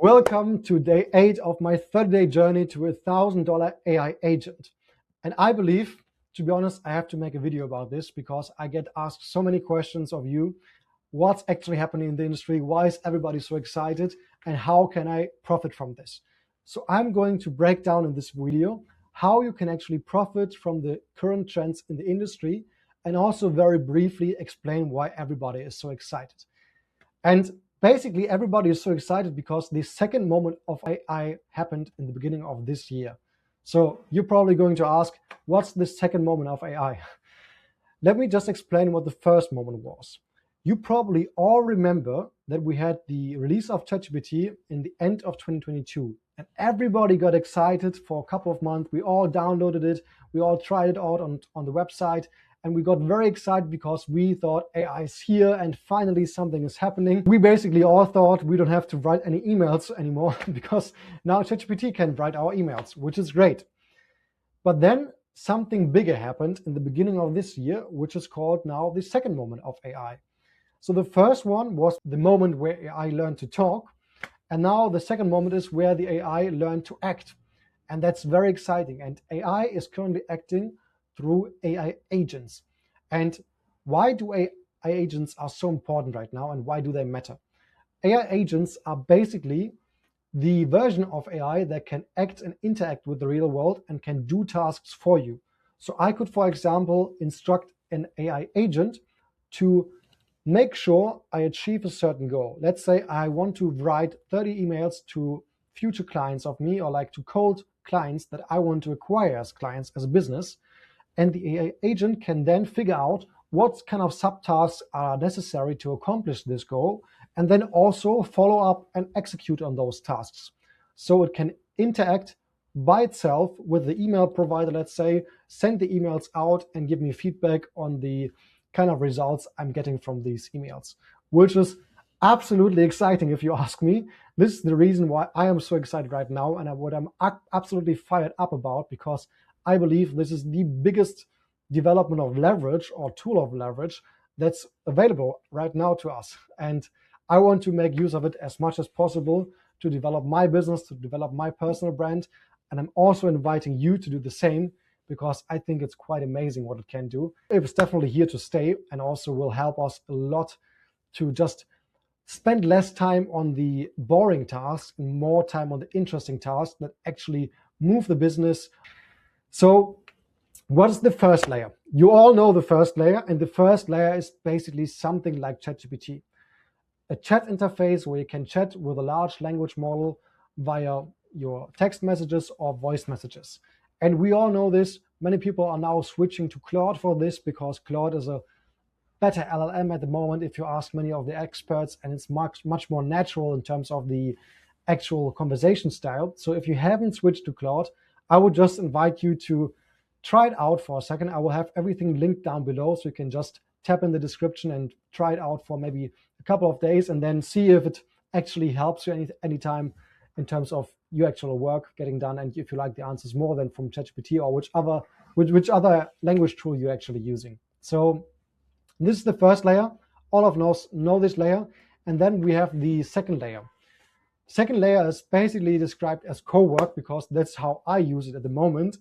Welcome to day 8 of my 30-day journey to a $1,000 AI agent. And I believe, to be honest, I have to make a video about this because I get asked so many questions of you. What's actually happening in the industry? Why is everybody so excited? And how can I profit from this? So I'm going to break down in this video how you can actually profit from the current trends in the industry, and also very briefly explain why everybody is so excited. And basically, everybody is so excited because the second moment of AI happened in the beginning of this year. So you're probably going to ask, what's the second moment of AI? Let me just explain what the first moment was. You probably all remember that we had the release of ChatGPT in the end of 2022, and everybody got excited for a couple of months. We all downloaded it, we all tried it out on the website, and we got very excited because we thought AI is here and finally something is happening. We basically all thought we don't have to write any emails anymore because now ChatGPT can write our emails, which is great. But then something bigger happened in the beginning of this year, which is called now the second moment of AI. So the first one was the moment where AI learned to talk. And now the second moment is where the AI learned to act. And that's very exciting. And AI is currently acting through AI agents. And why do AI agents are so important right now, and why do they matter? AI agents are basically the version of AI that can act and interact with the real world and can do tasks for you. So I could, for example, instruct an AI agent to make sure I achieve a certain goal. Let's say I want to write 30 emails to future clients of me, or like to cold clients that I want to acquire as clients as a business. And the AI agent can then figure out what kind of subtasks are necessary to accomplish this goal, and then also follow up and execute on those tasks. So it can interact by itself with the email provider, let's say, send the emails out and give me feedback on the kind of results I'm getting from these emails, which is absolutely exciting if you ask me. This is the reason why I am so excited right now, and what I'm absolutely fired up about, because I believe this is the biggest development of leverage or tool of leverage that's available right now to us. And I want to make use of it as much as possible to develop my business, to develop my personal brand. And I'm also inviting you to do the same, because I think it's quite amazing what it can do. It's definitely here to stay, and also will help us a lot to just spend less time on the boring tasks and more time on the interesting tasks that actually move the business. So what is the first layer? You all know the first layer, and the first layer is basically something like ChatGPT. A chat interface where you can chat with a large language model via your text messages or voice messages. And we all know this. Many people are now switching to Claude for this, because Claude is a better LLM at the moment, if you ask many of the experts, and it's much more natural in terms of the actual conversation style. So if you haven't switched to Claude, I would just invite you to try it out for a second. I will have everything linked down below, so you can just tap in the description and try it out for maybe a couple of days, and then see if it actually helps you anytime in terms of your actual work getting done, and if you like the answers more than from ChatGPT or which other language tool you're actually using. So this is the first layer. All of us know this layer. And then we have the second layer. Second layer is basically described as Cowork, because that's how I use it at the moment.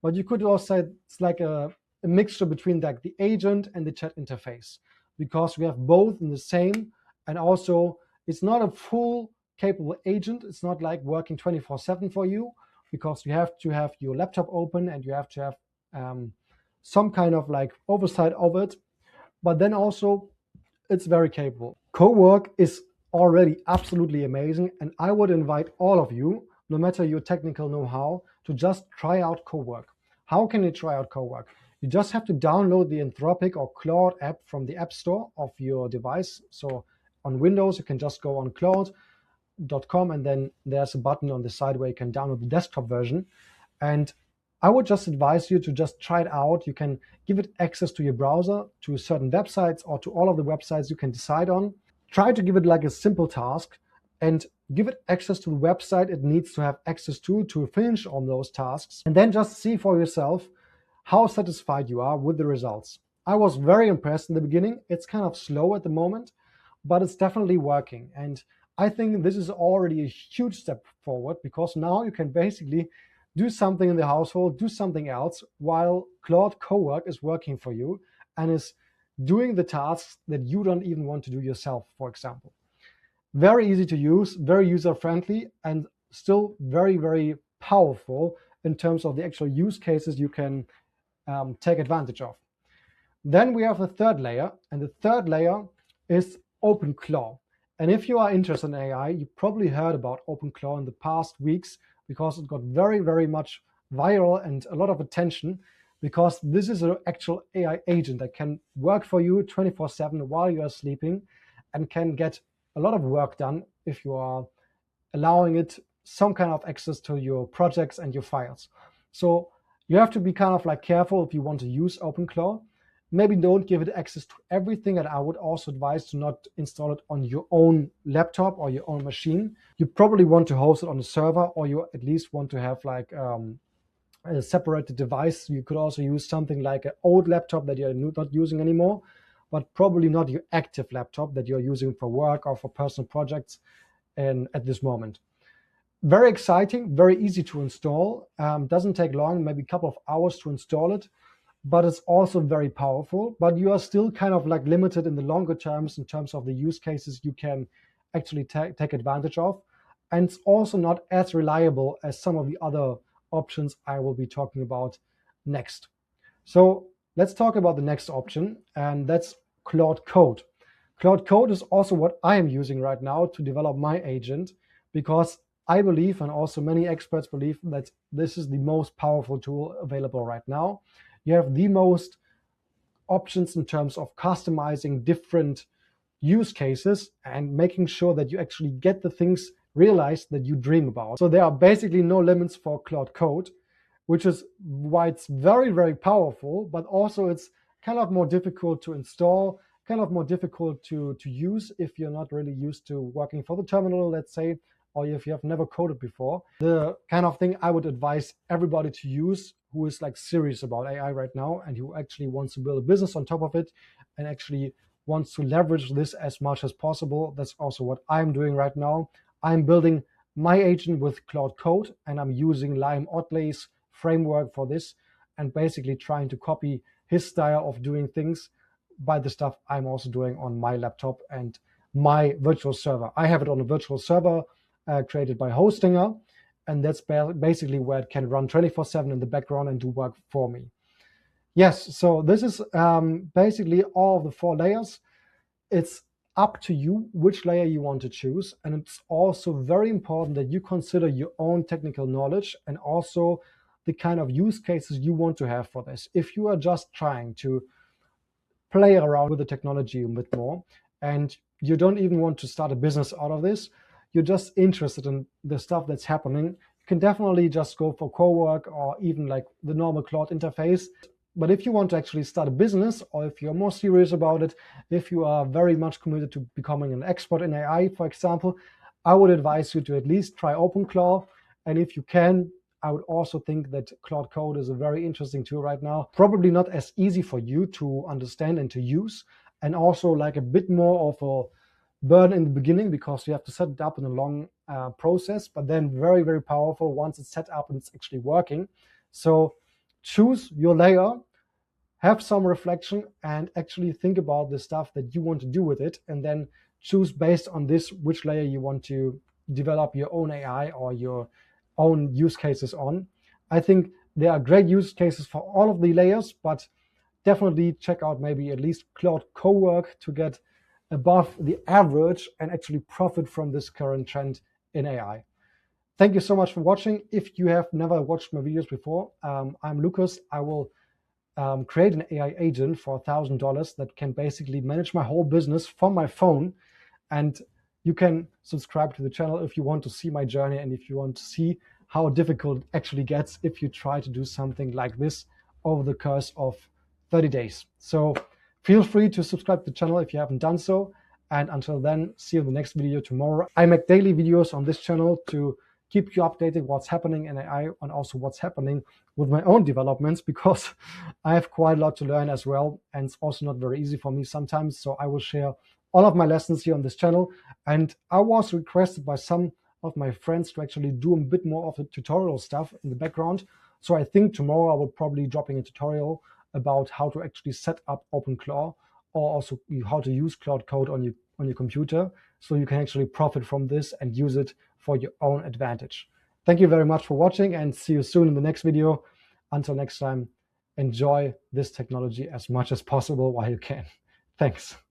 But you could also say it's like a mixture between like the agent and the chat interface, because we have both in the same. And also it's not a full capable agent. It's not like working 24/7 for you, because you have to have your laptop open and you have to have some kind of like oversight of it. But then also it's very capable. Cowork is already absolutely amazing, and I would invite all of you, no matter your technical know-how, to just try out Cowork. How can you try out Cowork? You just have to download the Anthropic or Claude app from the App Store of your device. So on Windows, you can just go on Claude.com, and then there's a button on the side where you can download the desktop version. And I would just advise you to just try it out. You can give it access to your browser, to certain websites, or to all of the websites you can decide on. Try to give it like a simple task, and give it access to the website it needs to have access to finish on those tasks. And then just see for yourself how satisfied you are with the results. I was very impressed in the beginning. It's kind of slow at the moment, but it's definitely working. And I think this is already a huge step forward, because now you can basically do something in the household, do something else, while Claude Cowork is working for you and is doing the tasks that you don't even want to do yourself, for example. Very easy to use, very user-friendly, and still very, very powerful in terms of the actual use cases you can take advantage of. Then we have the third layer, and the third layer is OpenClaw. And if you are interested in AI, you probably heard about OpenClaw in the past weeks, because it got very, very much viral and a lot of attention, because this is an actual AI agent that can work for you 24/7 while you are sleeping and can get a lot of work done if you are allowing it some kind of access to your projects and your files. So you have to be kind of like careful if you want to use OpenClaw. Maybe don't give it access to everything, and I would also advise to not install it on your own laptop or your own machine. You probably want to host it on a server, or you at least want to have like a separated device. You could also use something like an old laptop that you're not using anymore, but probably not your active laptop that you're using for work or for personal projects at this moment. Very exciting, very easy to install. Doesn't take long, maybe a couple of hours to install it, but it's also very powerful. But you are still kind of like limited in the longer terms in terms of the use cases you can actually take advantage of. And it's also not as reliable as some of the other options I will be talking about next. So let's talk about the next option, and that's Claude Code. Claude Code is also what I am using right now to develop my agent, because I believe, and also many experts believe, that this is the most powerful tool available right now. You have the most options in terms of customizing different use cases and making sure that you actually get the things realized that you dream about. So there are basically no limits for Claude Code, which is why it's very, very powerful, but also it's kind of more difficult to install, kind of more difficult to use if you're not really used to working for the terminal, let's say, or if you have never coded before. The kind of thing I would advise everybody to use who is like serious about AI right now and who actually wants to build a business on top of it and actually wants to leverage this as much as possible. That's also what I'm doing right now. I'm building my agent with Claude Code, and I'm using Lime Otley's framework for this, and basically trying to copy his style of doing things by the stuff I'm also doing on my laptop and my virtual server. I have it on a virtual server created by Hostinger, and that's basically where it can run 24/7 in the background and do work for me. Yes, so this is basically all of the 4 layers. It's up to you which layer you want to choose, and it's also very important that you consider your own technical knowledge and also the kind of use cases you want to have for this. If you are just trying to play around with the technology a bit more and you don't even want to start a business out of this, you're just interested in the stuff that's happening, you can definitely just go for Cowork or even like the normal Claude interface. But if you want to actually start a business, or if you're more serious about it, if you are very much committed to becoming an expert in AI, for example, I would advise you to at least try OpenClaw. And if you can, I would also think that Claude Code is a very interesting tool right now. Probably not as easy for you to understand and to use, and also like a bit more of a burden in the beginning because you have to set it up in a long process, but then very, very powerful once it's set up and it's actually working. So choose your layer, have some reflection, and actually think about the stuff that you want to do with it, and then choose based on this which layer you want to develop your own AI or your own use cases on. I think there are great use cases for all of the layers, but definitely check out maybe at least Claude Cowork to get above the average and actually profit from this current trend in AI. Thank you so much for watching. If you have never watched my videos before, I'm Lucas. I will create an AI agent for $1,000 that can basically manage my whole business from my phone. And you can subscribe to the channel if you want to see my journey and if you want to see how difficult it actually gets if you try to do something like this over the course of 30 days. So feel free to subscribe to the channel if you haven't done so. And until then, see you in the next video tomorrow. I make daily videos on this channel to keep you updated what's happening in AI and also what's happening with my own developments, because I have quite a lot to learn as well. And it's also not very easy for me sometimes. So I will share all of my lessons here on this channel. And I was requested by some of my friends to actually do a bit more of the tutorial stuff in the background. So I think tomorrow I will probably dropping a tutorial about how to actually set up OpenClaw, or also how to use Claude Code on your computer, so you can actually profit from this and use it for your own advantage. Thank you very much for watching, and see you soon in the next video. Until next time, enjoy this technology as much as possible while you can. Thanks.